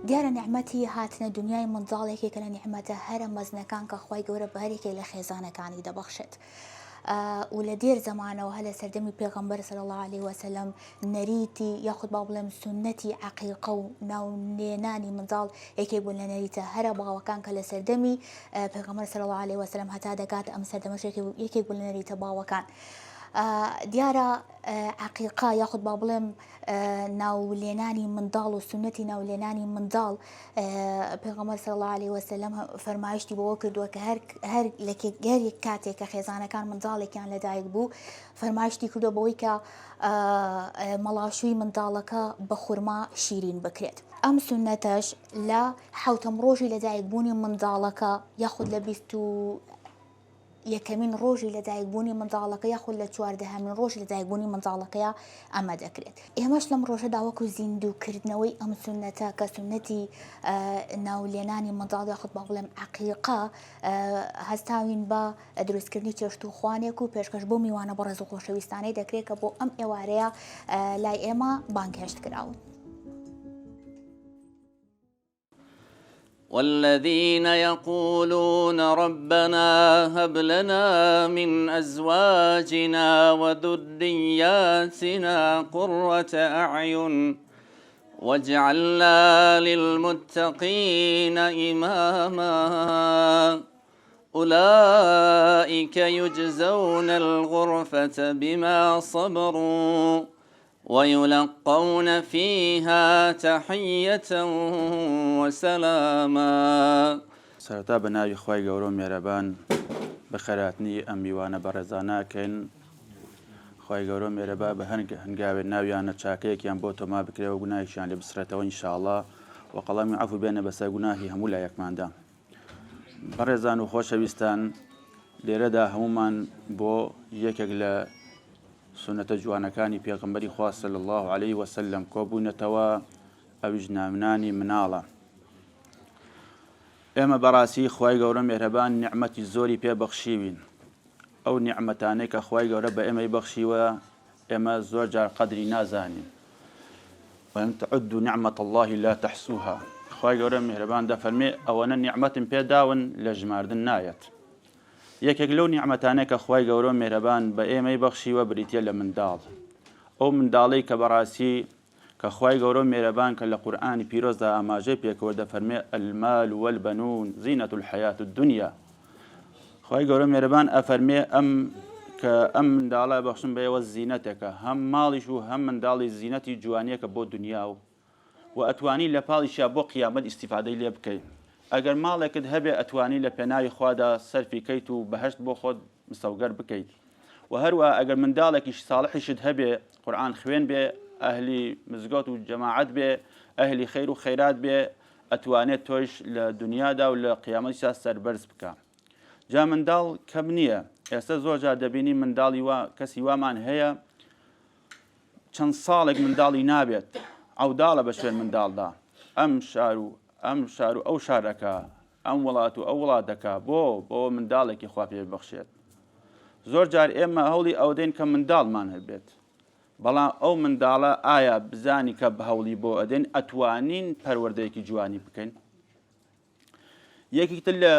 دیارە نعمەتی هاتنە دنیای منداڵێکێکە لە نیعمەتە هەرە مەزنەکان کە خوای گەورە بەهەرێکێک لە خێزانەکانی دەبەخشێت. و لە دێر زمانەوە هە لە سەردەمی پێغەمبەر صلی الله عليه وسلم نەریتی یاخود با بڵێم سونەتی عەقیقە و ناونێنانی منداڵ یەکێک بوون لە نەریتە هەرە باوەکان کە لە سەردەمی پێغەمبەر صلی الله عليه وسلم هەتا دەکات ئەم سەردەمەش یەکێک بوون لە نەریتە باوەکان. دیارە عەقیقە یاخود با بڵێم ناولێنانی منداڵ و سونەتی ناولێنانی منداڵ پێغەمبەر صلی الله عليه وسلم فەرمایشتی بەوە کردووە کە هەر لە کاتێک کە خێزانەکان منداڵێکیان لەدایک بوو فەرمایشتی کردووە بەوەی کە مەڵاشووی منداڵەکە بە خورما شیرین بکرێت. ئەم سونەتەش لە حوتەم ڕۆژی لەدایکبوونی منداڵەکە یاخود لە یەکەمین ڕۆژی لەدایکبوونی منداڵەکە یاخود لە چواردەهەمین ڕۆژی لەدایکبوونی منداڵەکەیە ئەمە دەکرێت. ئێمەش لەم ڕۆژەدا وەکو زیندووکردنەوەی ئەم سونەتە کە سونەتی ناولێنانی منداڵ یاخود با بڵێم عەقیقە هەستاوین بە دروستکردنی چێشت و خوانێک و پێشکەش بۆ میوانە بەڕێز و خۆشەویستانەی دەکرێت کە بۆ ئەم ئێوارەیە لای ئێمە بانگهێشت کراون. والذين يقولون ربنا هب لنا من أزواجنا وذرياتنا قرة أعين واجعلنا للمتقين إماما أولئك يجزون الغرفة بما صبروا ويلقون فيها تحية وسلاما. سرتا بناوی خوای گەورە و میێرەبان بە خەراتنی ئەم میوانە بەڕێزاناکەین. خوای گەورە و میێرەبا بە هەنگاوێ ناویانە چاکەیەکیان بۆ تۆما بکرێ و گوناهیشیان لێ بسرێتەوە ئینشاءڵڵا و قەڵامی عەفو بێنە بەسەر گوناهی هەموو لایەکماندا. بەڕێزان و خۆشەویستان، لێرەدا هەمومان بۆ یەکێک لە سنەتە جوانەکانی پێغەمبەری خوا صلی الله عليه وسلم کۆبوونەتەوە، ئەویش نامنانی مناڵە. ئێمە بەڕاستی خوای گەورە میهرەبان نیعمەتی زۆری پێبەخشیوین. ئەو نیعمەتانەی کە خوای گەورە بە ئێمەی بەخشیوە ئێمە زۆر جار قەدری نازانین. وَإِن تَعُدُّوا نِعْمَةَ اللَّهِ لَا تَحْصُوهَا. خوای گەورە میهرەبان دەفەرمێ ئەوەنە نیعمەتم پێداون لە ژماردن نایەت. یەکێک لەو نیعمەتانەی کە خوای گەورە میهرەبان بە ئێمەی بەخشیوە بریتیە لە منداڵ. ئەو منداڵەی کە بەڕاستی کە خوای گەورە میهرەبان کە لە قورئانی پیرۆزدا ئاماژەی پێکەوە دەفەرمێ المال والبنون زینەة الحیاة الدنیا. خوای گەورە میهرەبان ئەفەرمێ کە ئەم منداڵە بەخشم بەیەوە زینەتێکە، هەم ماڵیش و هەم منداڵی زینەتی جوانیەکە بۆ دنیا و ئەتوانی لە پاڵیشیا بۆ قیامەت ئیستیفادەی لێ بکەیت. ئەگەر ماڵێکت هەبێ ئەتوانی لە پێناوی خوادا سەرفی کەیت و بەهەشت بۆ خۆت مستەوگەر بکەیت. و هەروە ئەگەر منداڵێکیش ساڵحیشت هەبێ قورئان خوێن بێ، ئەهلی مزگەوت و جەماعەت بێ، ئەهلی خەیر و خەیرات بێ، ئەتوانێت تۆیش لە دنیادا و لە قیامەتیشا سەربەرز بکە. جا منداڵ کەم نییە. ئێستا زۆر جار دەبینی منداڵی کەسی وامان هەیە چەند ساڵێک منداڵی نابێت، عەوداڵە بە شوێن منداڵدا، ئەم شار و ئەو شارەکە، ئەم وڵات و ئەو وڵاتەکە بۆ منداڵێکی خوا پێ ببەخشێت. زۆر جار ئێمە هەوڵی ئەو دەین کە منداڵمان هەبێت، بەڵام ئەو منداڵە ئایا بزانی کە بە هەوڵی بۆ ئەدەین ئەتوانین پەروەردەیەکی جوانی بکەین. یەکێکتر لە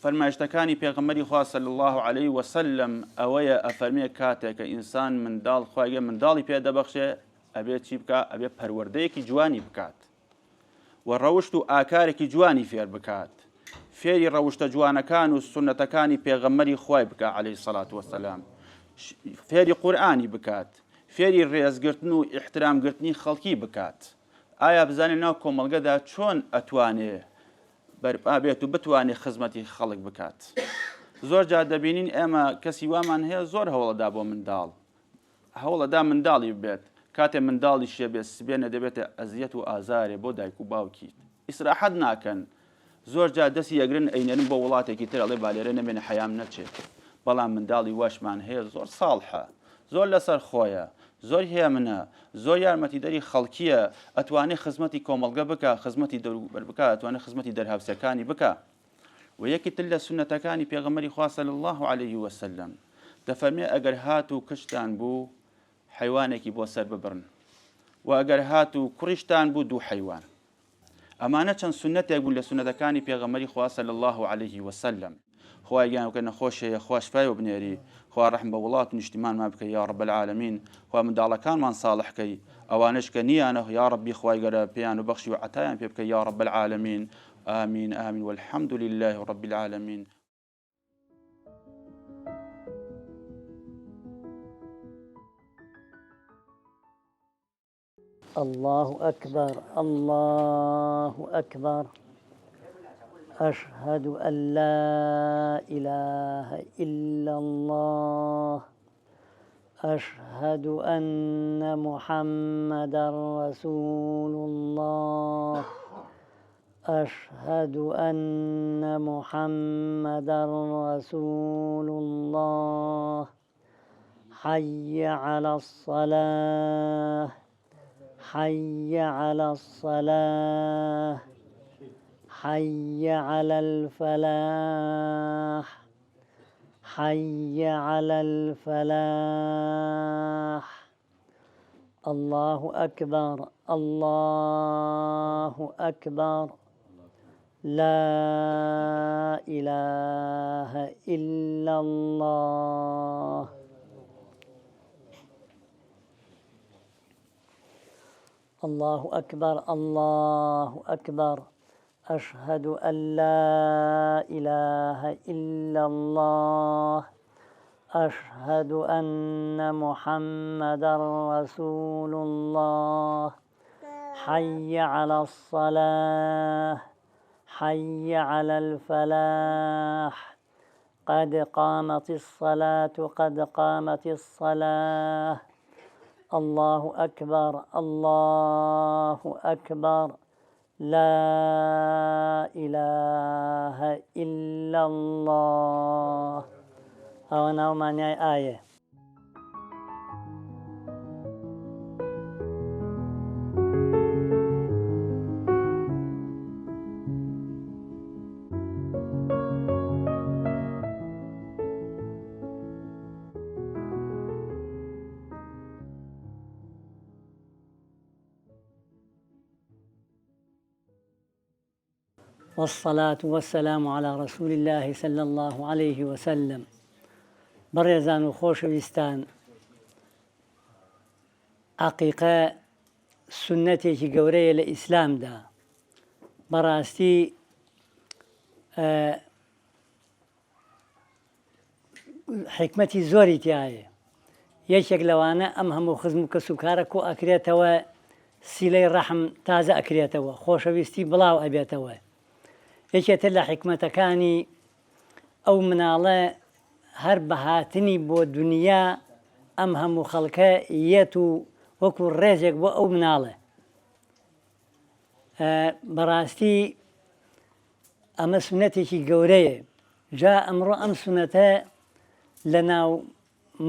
فەرمایشتەکانی پێغەمبەری خوا صلی الله عليه وسلم ئەوەیە ئەفەرمێ کاتێک کە ئینسان خوای منداڵی پێ دەبەخشێ ئەبێ چی بکە؟ ئەبێ پەروەردەیەکی جوانی بکات و ڕەوشت و ئاکارێکی جوانی فێر بکات، فێری ڕەوشتە جوانەکان و سونەتەکانی پێغەمبەری خوای بکە عەلەیهی سەڵات وەسەلام، فێری قورئانی بکات، فێری ڕێزگرتن و ئیحترامگرتنی خەڵکی بکات. ئایا بزانێت ناو کۆمەڵگەدا چۆن ئەتوانێ بەرپا بێت و بتوانێت خزمەتی خەڵک بکات. زۆر جار دەبینین ئێمە کەسی وامان هەیە زۆر هەوڵەدا بۆ منداڵ، هەوڵەدا منداڵی بێت، کاتێ منداڵی شێبێت سبێنە دەبێتە ئەزیەت و ئازارێ بۆ دایک و باوکی، ئیسراحەت ناکەن. زۆر جار دەستی یەگرن ئەینەرن بۆ وڵاتێکی تر، ئەڵێ بالێرە نەبێنە حەیام نەچێت. بەڵام منداڵی واشمان هەیە زۆر ساڵحە، زۆر لەسەر خۆیە، زۆر هێمنە، زۆر یارمەتیدەری خەڵکیە، ئەتوانێت خزمەتی کۆمەڵگە بکە، خزمەتی دەوروبەر بکە، ئەتوانێت خزمەتی دەرهاوسەکانی بکە. و یەکێتر لە سونەتەکانی پێغەمبەری خوا صلی الله عليه وسلم دەفەرمێ ئەگەر هات و کشتان بوو حیوانێکی بۆ سەر ببڕن، و ئەگەر هات و کوڕیشتان بوو دوو حیوان. ئەمانە چەند سنەتێک بوون لە سنەتەکانی پێغەمبەری خوا صلی الله عليه وسلم. خوا گیانکە نەخۆشەیە خوا شفای و بنێری، خوا ڕەحم بە وڵات و نیشتیمانمان بکەی یا رب العالمین، خوا منداڵەکانمان ساڵحکەی، ئەوانش کە نیانە یا ربی خوای گەورە پێیان و بەخشی و عەتایان پێ بکەی یا رب العالمین. آمین آمین والحمد لله رب العالمین. الله أكبر الله أكبر أشهد أن لا إله إلا الله أشهد أن محمدا رسول الله أشهد أن محمدا رسول الله حي على الصلاة حي على الصلاة حي على الفلاح حي على الفلاح. الله أكبر الله أكبر لا إله إلا الله. الله أكبر الله أكبر أشهد أن لا إله إلا الله أشهد أن محمدا رسول الله حي على الصلاة حي على الفلاح قد قامت الصلاة قد قامت الصلاة. الله أكبر الله أكبر لا إله إلا الله. أنا معنى آية. والصلاة والسلام على رسول الله صلى الله عليه وسلم. بەڕێزان و خۆشەویستان، عەقیقە سنەتێکی گەورەیە لە ئیسلامدا. بەڕاستی حکمەتی زۆری تایە. یەکێک لەوانە ئەم هەموو خزم و کەسوکارە کۆ ئەکرێتەوە، سیلەی ڕەحم تازە ئەکرێتەوە، خۆشەویستی بڵاو ئەبێتەوە. یەکێتر لە حکمەتەکانی ئەو مناڵە هەر بەهاتنی بۆ دنیا ئەم هەموو خەڵکە یەت و وەکو ڕێزێک بۆ ئەو مناڵە. بەڕاستی ئەمە سنەتێکی گەورەیە. جا ئەمڕۆ ئەم سنەتە لە ناو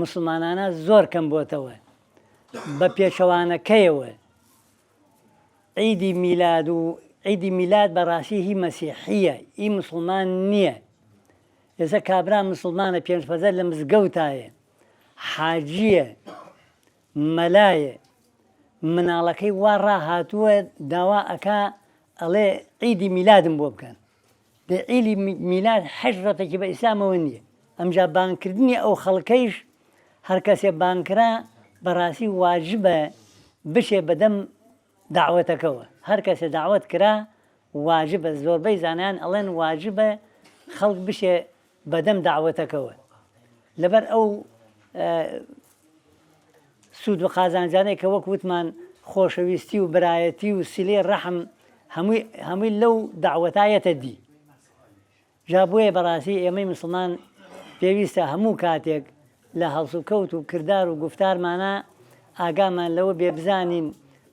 مسلمانانە زۆر کەم بۆتەوە. بە پێچەوانەکەیەوە عیدی میلاد و عیدی میلاد بەڕاستی هی مەسیحیە، هی مسلمان نییە. ئێستا کابرا مسلمانە پێنجپەزەر لە مزگەوتایە، حاجیە، مەلایە، مناڵەکەی وا ڕاهاتووە داوا ئەکا ئەڵێ عیدی میلادم بۆ بکەن. دە عیدی میلاد حەجڕەتێکی بە ئیسلامەوە نییە. ئەمجا بانکردنی ئەو خەڵکەیش هەر کەسێ بانکرا بەڕاستی واجبە بشێ بەدەم داوەتەکەوە. هەر کەسێ داوەت کرا واجبە، زۆربەی زانایان ئەڵێن واجبە خەڵک بشێ بەدەم داوەتەکەوە. لەبەر ئەو سوود و قازانجانەی کە وەک وتمان خۆشەویستی و برایەتی و سیلەی ڕەحم هەمووی لەو داوەتایەتە دی. جا بۆیە بەڕاستی ئێمەی مسلمان پێویستە هەموو کاتێک لە هەڵس و کەوت و کردار و گفتارمانە ئاگامان لەوە بێ بزانین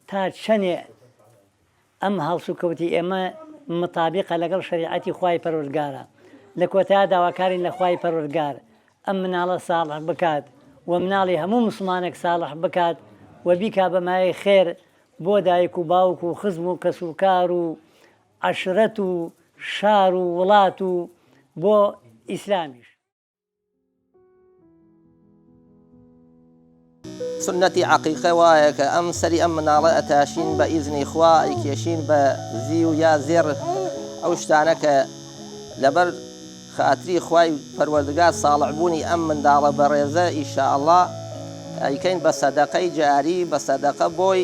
تا چەنێ ئەم هەڵس و کەوتی ئێمە مطابقە لەگەڵ شەریعەتی خوای پەروەردگارە. لە کۆتایە داواکارین لە خوای پەروەردگار ئەم مناڵە ساڵح بکات و مناڵی هەموو مسلمانێک ساڵح بکات و بیکا بەمایەی خێر بۆ دایک و باوک و خزم و کەسوکار و عەشرەت و شار و وڵات و بۆ ئیسلامیش. سنەتی عەقیقە وایە کە ئەم سەری ئەم مناڵە ئەتاشین بە ئیزنی خوا ئەیکێشین بە زی و یا زێر ئەو شتانە کە لەبەر خاتری خوای پەروەردگار ساڵحبوونی ئەم منداڵە بەڕێزە ئیشاءڵڵا ئەیکەین بە سەدەقەی جاری بە سەدەقە بۆی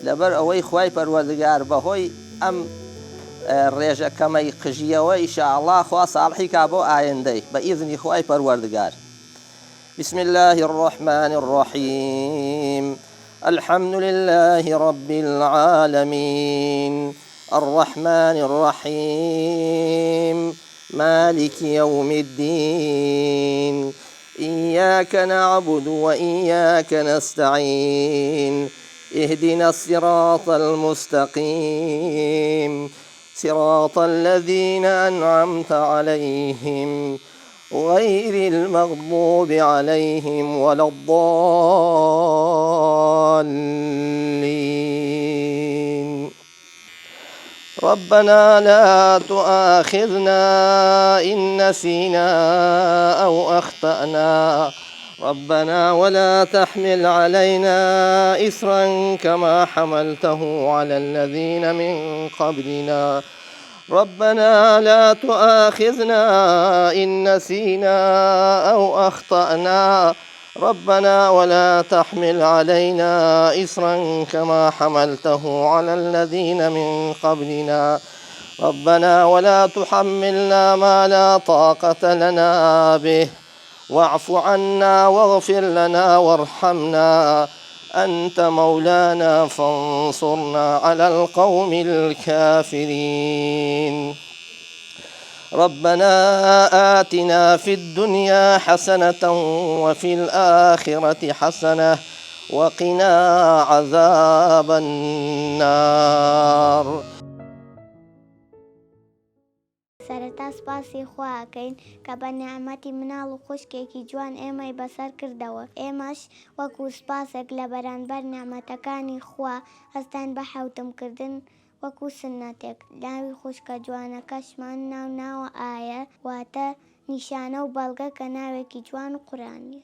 لەبەر ئەوەی خوای پەروەردگار بەهۆی ئەم ڕێژە کەمەی قژیەوە ئیشاءڵڵا خوا ساڵحی کا بۆ ئایندەی بە ئیزنی خوای پەروەردگار. بسم الله الرحمن الرحيم الحمد لله رب العالمين الرحمن الرحيم مالك يوم الدين إياك نعبد وإياك نستعين اهدنا الصراط المستقيم صراط الذين أنعمت عليهم غير المغضوب عليهم ولا الضالين. ربنا لا تؤاخذنا إن نسينا أو أخطأنا ربنا ولا تحمل علينا إصرا كما حملته على الذين من قبلنا ربنا لا تؤاخذنا إن نسينا أو أخطأنا ربنا ولا تحمل علينا إصرا كما حملته على الذين من قبلنا ربنا ولا تحملنا ما لا طاقة لنا به واعف عنا واغفر لنا وارحمنا أنت مولانا فانصرنا على القوم الكافرين. ربنا آتنا في الدنيا حسنة وفي الآخرة حسنة وقنا عذاب النار. سەرەتا سپاسی خواکەین کە بە نیعمەتی مناڵ و خوشکێکی جوان ئێمەی بەسەر کردەوە. ئێمەش وەکو سپاسێک لە بەرانبەر نیعمەتەکانی خوا هەستان بە حەوتمکردن وەکو سنەتێک. ناوی خوشکە جوانەکەشمان ناوە ئایە واتە نیشانە و بەڵگە کە ناوێکی جوان و قورئانیە.